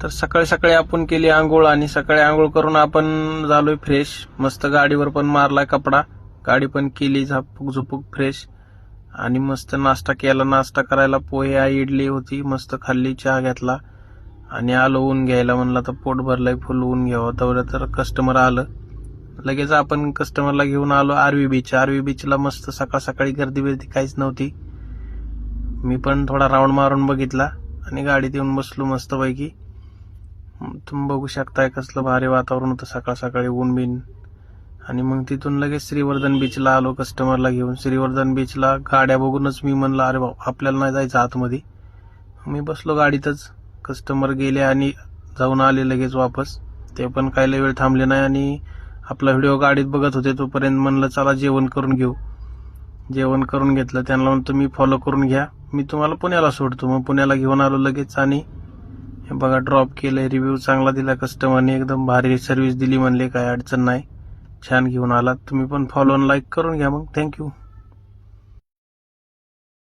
तर सकाळी सकाळी आपण केली आंघोळ आणि सकाळी आंघोळ करून आपण झालोय फ्रेश. मस्त गाडीवर पण मारलाय कपडा, गाडी पण केली झापूक झुपूक फ्रेश आणि मस्त नाश्ता केला. नाश्ता करायला पोहे इडली होती, मस्त खाल्ली, चहा घेतला आणि आलो ऊन घ्यायला. म्हणलं तर पोट भरलंय, फुल ऊन घ्यावं. तेवढं तर कस्टमर आलं, लगेच आपण कस्टमरला घेऊन आलो आरवी बीच. आरवी बीचला मस्त सकाळ सकाळी गर्दी बिर्दी काहीच नव्हती. मी पण थोडा राऊंड मारून बघितला आणि गाडीत येऊन बसलो मस्त पैकी. तुम्ही बघू शकताय कसलं भारी वातावरण होतं सकाळ सकाळी, ऊन बिन. आणि मग तिथून लगेच श्रीवर्धन बीचला आलो कस्टमरला घेऊन. श्रीवर्धन बीचला गाड्या बघूनच मी म्हणलं अरे बाबा आपल्याला नाही जायचं आतमध्ये. मी बसलो गाडीतच, कस्टमर गेले आणि जाऊन आले लगेच वापस. ते पण काही वेळ थांबले नाही आणि आपला व्हिडिओ गाडीत बघत होते. तोपर्यंत म्हणलं चला जेवण करून घेऊ. जेवण करून घेतलं. त्यांना म्हणतो मी फॉलो करून घ्या, मी तुम्हाला पुण्याला सोडतो. मग पुण्याला घेऊन आलो लगेच आणि हे बघा ड्रॉप केलंय. रिव्ह्यू चांगला दिला कस्टमरने, एकदम भारी सर्व्हिस दिली, म्हणले काय अडचण नाही, छान घेऊन आलात. तुम्ही पण फॉलो आणि लाईक करून घ्या. मग थँक्यू.